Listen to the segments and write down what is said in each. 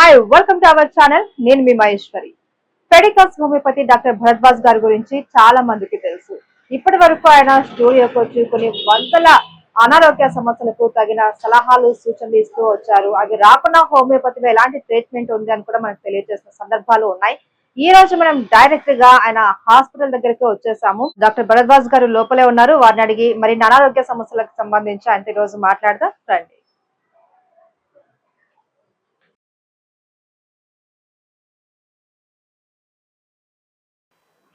Hi welcome to our channel. నేను మీ మహేశ్వరి. ఫెడికస్ హోమియోపతి డాక్టర్ భరద్వాజ్ గారి గురించి చాలా మందికి తెలుసు. ఇప్పటి వరకు ఆయన స్టూడియోకి వచ్చి కొన్ని వందల అనారోగ్య సమస్యలకు తగిన సలహాలు సూచనలు ఇస్తూ వచ్చారు. అవి రాకుండా హోమియోపతిలో ఎలాంటి ట్రీట్మెంట్ ఉంది అని కూడా మనకు తెలియజేసిన సందర్భాలు ఉన్నాయి. ఈ రోజు మనం డైరెక్ట్ గా ఆయన హాస్పిటల్ దగ్గరికి వచ్చేసాము. డాక్టర్ భరద్వాజ్ గారు లోపలే ఉన్నారు. వారిని అడిగి మరిన్ని అనారోగ్య సమస్యలకు సంబంధించి ఆయన ఈ రోజు మాట్లాడదాం రండి.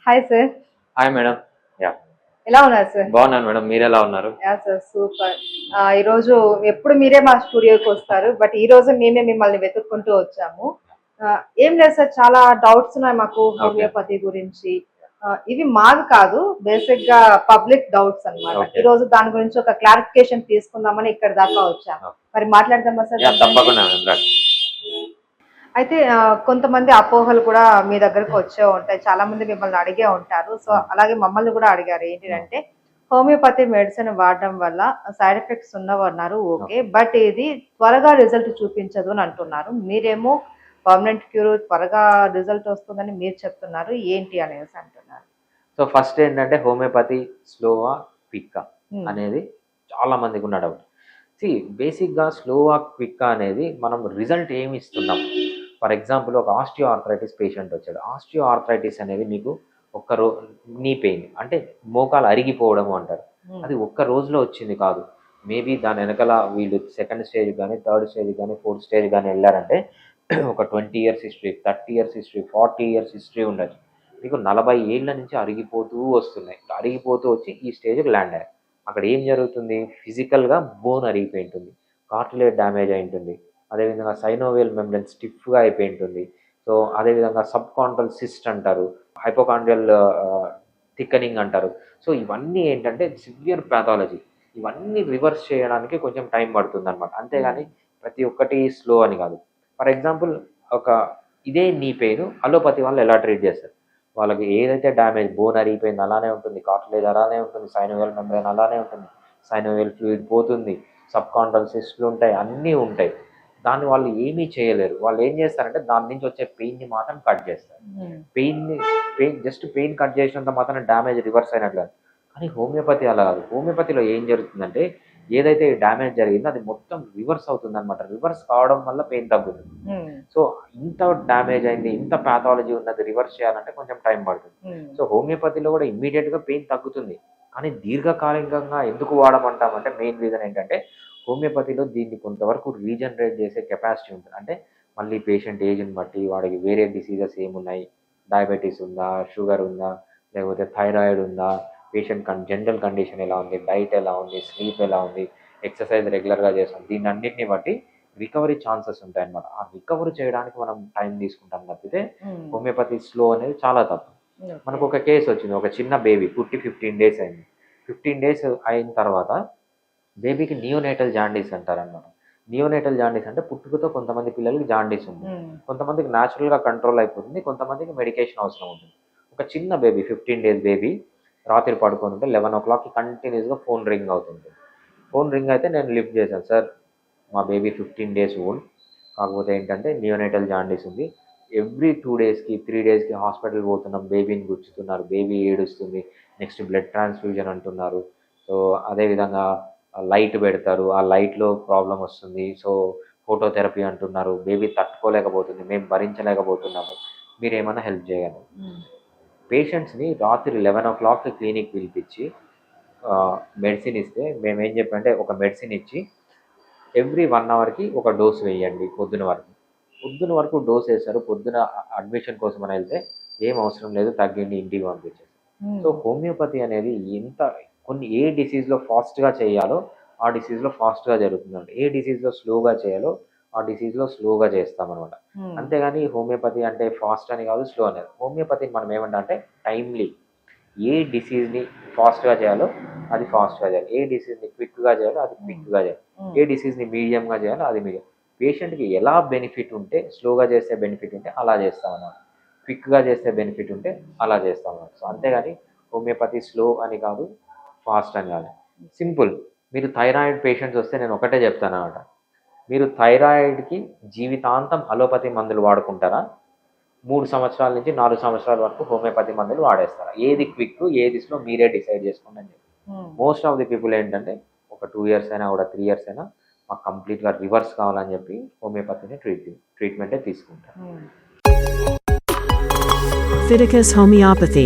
Hi sir. Hi madam. Yeah ఎలా ఉన్నారు సార్? బాగున్నాను మేడం, మీరు ఎలా ఉన్నారు? Yeah sir, super. ఈ రోజు ఎప్పుడు మీరే మా స్టూడియోకి వస్తారు, బట్ ఈ రోజు మేమే మిమ్మల్ని వెతుక్కుంటూ వచ్చాము. ఏం లేదు సార్, చాలా డౌట్స్ ఉన్నాయి మాకు హోమియోపతి గురించి. ఇవి మావి కాదు, బేసిక్ గా పబ్లిక్ డౌట్స్ అన్నమాట. ఈ రోజు దాని గురించి ఒక క్లారిఫికేషన్ తీసుకుందామని ఇక్కడ దాకా వచ్చాము. మరి మాట్లాడదామా సార్? తప్పకుండా. అయితే కొంతమంది అపోహలు కూడా మీ దగ్గరకు వచ్చే ఉంటాయి. చాలా మంది మిమ్మల్ని అడిగే ఉంటారు. సో అలాగే మమ్మల్ని కూడా అడిగారు. ఏంటంటే హోమియోపతి మెడిసిన్ వాడడం వల్ల సైడ్ ఎఫెక్ట్స్ ఉన్నవన్నారు, ఓకే, బట్ ఇది త్వరగా రిజల్ట్ చూపించదు అని అంటున్నారు. మీరేమో పర్మనెంట్ క్యూర్ త్వరగా రిజల్ట్ వస్తుందని మీరు చెప్తున్నారు, ఏంటి అనేసి అంటున్నారు. సో ఫస్ట్ ఏంటంటే హోమియోపతి స్లోవా క్విక్కా అనేది చాలా మందికి ఉన్న డౌట్. బేసిక్గా స్లోవా క్విక్కా అనేది మనం రిజల్ట్ ఏమి ఇస్తున్నాం. ఫర్ ఎగ్జాంపుల్, ఒక ఆస్టియో ఆర్థరైటిస్ పేషెంట్ వచ్చాడు. ఆస్టియో ఆర్థరైటిస్ అనేది మీకు నీ పెయిన్ అంటే మోకాలు అరిగిపోవడము అంటారు. అది ఒక్క రోజులో వచ్చింది కాదు. మేబీ దాని వెనకాల వీళ్ళు సెకండ్ స్టేజ్ కానీ, థర్డ్ స్టేజ్ కానీ, ఫోర్త్ స్టేజ్ కానీ వెళ్ళారంటే ఒక 20 years history, 30 years history, 40 years history ఉండొచ్చు. మీకు 40 ఏళ్ళ నుంచి అరిగిపోతూ వస్తున్నాయి. అరిగిపోతూ వచ్చి ఈ స్టేజ్కి ల్యాండ్ అయ్యారు. అక్కడ ఏం జరుగుతుంది? ఫిజికల్గా బోన్ అరిగిపోయి ఉంటుంది, కార్టిలేజ్ డ్యామేజ్ అయి ఉంటుంది, అదేవిధంగా సైనోవేల్ మెంబ్రెన్ స్టిఫ్గా అయిపోయి ఉంటుంది. సో అదేవిధంగా సబ్ కాంట్రల్ సిస్ట్ అంటారు, హైపోకాండ్రియల్ థిక్కనింగ్ అంటారు. సో ఇవన్నీ ఏంటంటే సివియర్ ప్యాథాలజీ. ఇవన్నీ రివర్స్ చేయడానికి కొంచెం టైం పడుతుంది అనమాట. అంతేగాని ప్రతి ఒక్కటి స్లో అని కాదు. ఫర్ ఎగ్జాంపుల్, ఇదే నీ పెయిన్ అలోపతి వాళ్ళు ఎలా ట్రీట్ చేస్తారు? వాళ్ళకి ఏదైతే డ్యామేజ్, బోన్ అరిగిపోయింది అలానే ఉంటుంది, కార్టిలేజ్ అలానే ఉంటుంది, సైనోవేల్ మెంబ్రెన్ అలానే ఉంటుంది, సైనోవేల్ ఫ్లూయిడ్ పోతుంది, సబ్ కాంట్రల్ సిస్ట్లు ఉంటాయి, అన్నీ ఉంటాయి. దాన్ని వాళ్ళు ఏమీ చేయలేరు. వాళ్ళు ఏం చేస్తారంటే దాని నుంచి వచ్చే పెయిన్ని మాత్రం కట్ చేస్తారు. పెయిన్ కట్ చేసినంత మాత్రం డ్యామేజ్ రివర్స్ అయినట్లు. కానీ హోమియోపతి అలా కాదు. హోమియోపతిలో ఏం జరుగుతుందంటే ఏదైతే డ్యామేజ్ జరిగిందో అది మొత్తం రివర్స్ అవుతుంది అనమాట. రివర్స్ కావడం వల్ల పెయిన్ తగ్గుతుంది. సో ఇంత డ్యామేజ్ అయింది, ఇంత ప్యాథాలజీ ఉన్నది రివర్స్ చేయాలంటే కొంచెం టైం పడుతుంది. సో హోమియోపతిలో కూడా ఇమ్మీడియట్గా పెయిన్ తగ్గుతుంది. కానీ దీర్ఘకాలికంగా ఎందుకు వాడమంటామంటే మెయిన్ రీజన్ ఏంటంటే హోమియోపతిలో దీన్ని కొంతవరకు రీజనరేట్ చేసే కెపాసిటీ ఉంటుంది. అంటే మళ్ళీ పేషెంట్ ఏజ్ని బట్టి వాడికి వేరే డిసీజెస్ ఏమున్నాయి, డయాబెటీస్ ఉందా, షుగర్ ఉందా, లేకపోతే థైరాయిడ్ ఉందా, పేషెంట్ జనరల్ కండిషన్ ఎలా ఉంది, డైట్ ఎలా ఉంది, స్లీప్ ఎలా ఉంది, ఎక్సర్సైజ్ రెగ్యులర్గా చేస్తాం, దీన్ని అన్నింటినీ బట్టి రికవరీ ఛాన్సెస్ ఉంటాయన్నమాట. ఆ రికవరీ చేయడానికి మనం టైం తీసుకుంటాం తప్పితే హోమియోపతి స్లో అనేది చాలా తప్పు. మనకు ఒక కేసు వచ్చింది, ఒక చిన్న బేబీ పుట్టి 15 days అయింది. 15 days అయిన తర్వాత బేబీకి నియోనేటల్ జాండీస్ అంటారన్నమాట. నియోనేటల్ జాండీస్ అంటే పుట్టుకతో కొంతమంది పిల్లలకి జాండీస్ ఉంది, కొంతమందికి న్యాచురల్గా కంట్రోల్ అయిపోతుంది, కొంతమందికి మెడికేషన్ అవసరం ఉంటుంది. ఒక చిన్న బేబీ 15 days బేబీ రాత్రి పడుకొని ఉంటే 11 o'clockకి కంటిన్యూస్గా ఫోన్ రింగ్ అవుతుంది. ఫోన్ రింగ్ అయితే నేను లిఫ్ట్ చేశాను, సార్ మా బేబీ 15 days ఓల్డ్, కాకపోతే ఏంటంటే నియోనేటల్ జాండీస్ ఉంది, ఎవ్రీ 2 daysకి 3 daysకి హాస్పిటల్ పోతున్నాం, బేబీని గుచ్చుతున్నారు, బేబీ ఏడుస్తుంది, నెక్స్ట్ బ్లడ్ ట్రాన్స్ఫ్యూజన్ అంటున్నారు. సో అదేవిధంగా లైట్ పెడతారు, ఆ లైట్లో ప్రాబ్లం వస్తుంది, సో ఫోటోథెరపీ అంటున్నారు, బేబీ తట్టుకోలేకపోతుంది, మేము భరించలేకపోతున్నాము, మీరు ఏమైనా హెల్ప్ చేయగలరు. పేషెంట్స్ని రాత్రి 11 o'clock క్లినిక్ పిలిపించి మెడిసిన్ ఇస్తే మేము ఏం చెప్పంటే ఒక మెడిసిన్ ఇచ్చి ఎవ్రీ 1 hourకి ఒక డోస్ వేయండి. పొద్దున వరకు డోస్ వేస్తారు. పొద్దున అడ్మిషన్ కోసం అని వెళ్తే ఏం అవసరం లేదు, తగ్గిండి, ఇంటికి పంపించేస్తారు. సో హోమియోపతి అనేది ఏ డిసీజ్లో ఫాస్ట్గా చేయాలో ఆ డిసీజ్లో ఫాస్ట్గా జరుగుతుందండి. ఏ డిసీజ్లో స్లోగా చేయాలో ఆ డిసీజ్లో స్లోగా చేస్తామన్నమాట. అంతేగాని హోమియోపతి అంటే ఫాస్ట్ అని కాదు, స్లో అనేది. హోమియోపతిని మనం ఏమంటే టైమ్లీ, ఏ డిసీజ్ని ఫాస్ట్గా చేయాలో అది ఫాస్ట్గా చేయాలి, ఏ డిసీజ్ని క్విక్గా చేయాలో అది క్విక్గా చేయాలి, ఏ డిసీజ్ని మీడియంగా చేయాలో అది మీడియం. పేషెంట్కి ఎలా బెనిఫిట్ ఉంటే, స్లోగా చేస్తే బెనిఫిట్ ఉంటే అలా చేస్తామన్నమాట, క్విక్గా చేస్తే బెనిఫిట్ ఉంటే అలా చేస్తామన్నమాట. సో అంతేగాని హోమియోపతి స్లో అని కాదు, ఫాస్ట్ అని కాదు. సింపుల్. మీరు థైరాయిడ్ పేషెంట్స్ వస్తే నేను ఒకటే చెప్తాను అన్నమాట, మీరు థైరాయిడ్కి జీవితాంతం అలోపతి మందులు వాడుకుంటారా, 3 సంవత్సరాల నుంచి 4 సంవత్సరాల వరకు హోమియోపతి మందులు వాడేస్తారా? ఏది క్విక్, ఏది స్లో మీరే డిసైడ్ చేసుకోండి అని చెప్పి. మోస్ట్ ఆఫ్ ది పీపుల్ ఏంటంటే ఒక 2 ఇయర్స్ అయినా కూడా 3 ఇయర్స్ అయినా మాకు కంప్లీట్గా రివర్స్ కావాలని చెప్పి హోమియోపతిని ట్రీట్మెంటే తీసుకుంటారు. Fiticus Homeopathy